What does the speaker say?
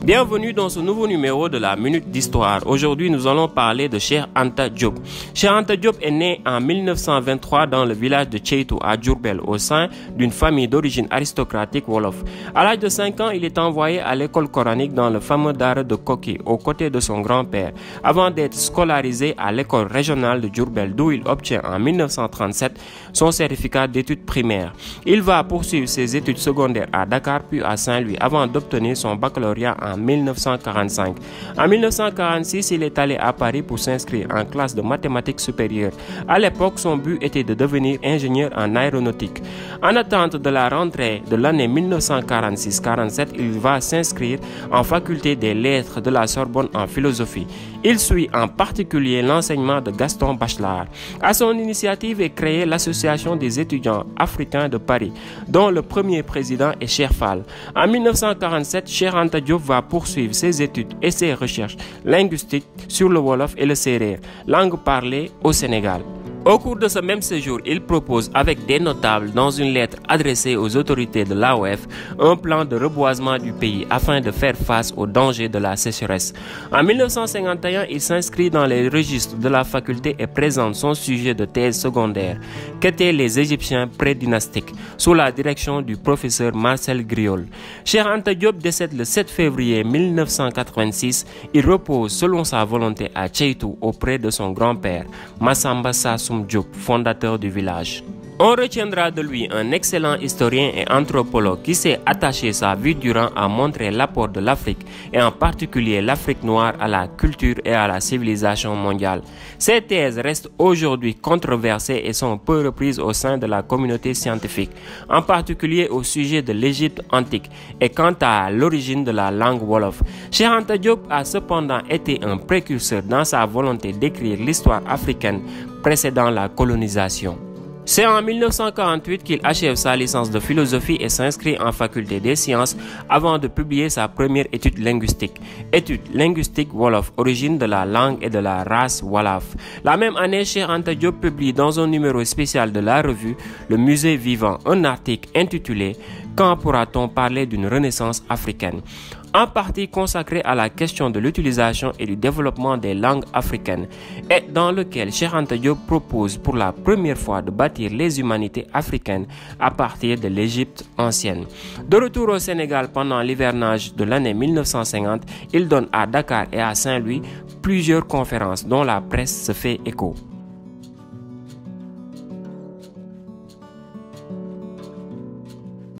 Bienvenue dans ce nouveau numéro de la Minute d'Histoire. Aujourd'hui, nous allons parler de Cheikh Anta Diop. Cheikh Anta Diop est né en 1923 dans le village de Ceytou à Diourbel au sein d'une famille d'origine aristocratique wolof. À l'âge de 5 ans, il est envoyé à l'école coranique dans le fameux Daara de Koki aux côtés de son grand-père avant d'être scolarisé à l'école régionale de Diourbel d'où il obtient en 1937 son certificat d'études primaires. Il va poursuivre ses études secondaires à Dakar puis à Saint-Louis avant d'obtenir son baccalauréat en 1945. En 1946, il est allé à Paris pour s'inscrire en classe de mathématiques supérieures. À l'époque, son but était de devenir ingénieur en aéronautique. En attente de la rentrée de l'année 1946-47, il va s'inscrire en faculté des lettres de la Sorbonne en philosophie. Il suit en particulier l'enseignement de Gaston Bachelard. À son initiative est créée l'Association des étudiants africains de Paris, dont le premier président est Cheikh Fall. En 1947, Cheikh Anta Diop va poursuivre ses études et ses recherches linguistiques sur le Wolof et le Serer, langue parlée au Sénégal. Au cours de ce même séjour, il propose avec des notables dans une lettre adressée aux autorités de l'AOF un plan de reboisement du pays afin de faire face aux dangers de la sécheresse. En 1951, il s'inscrit dans les registres de la faculté et présente son sujet de thèse secondaire, qu'étaient les Égyptiens pré-dynastiques, sous la direction du professeur Marcel Griol. Cheikh Anta Diop décède le 7 février 1986. Il repose selon sa volonté à Ceytou auprès de son grand-père, Massamba Sassoum Diop, fondateur du village. On retiendra de lui un excellent historien et anthropologue qui s'est attaché sa vie durant à montrer l'apport de l'Afrique et en particulier l'Afrique noire à la culture et à la civilisation mondiale. Ses thèses restent aujourd'hui controversées et sont peu reprises au sein de la communauté scientifique, en particulier au sujet de l'Égypte antique et quant à l'origine de la langue wolof. Cheikh Anta Diop a cependant été un précurseur dans sa volonté d'écrire l'histoire africaine précédant la colonisation. C'est en 1948 qu'il achève sa licence de philosophie et s'inscrit en faculté des sciences avant de publier sa première étude linguistique. Étude linguistique Wolof, origine de la langue et de la race Wolof. La même année, Cheikh Anta Diop publie dans un numéro spécial de la revue Le Musée Vivant un article intitulé « Quand pourra-t-on parler d'une renaissance africaine ?» en partie consacré à la question de l'utilisation et du développement des langues africaines, et dans lequel Cheikh Anta Diop propose pour la première fois de bâtir les humanités africaines à partir de l'Égypte ancienne. De retour au Sénégal pendant l'hivernage de l'année 1950, il donne à Dakar et à Saint-Louis plusieurs conférences dont la presse se fait écho.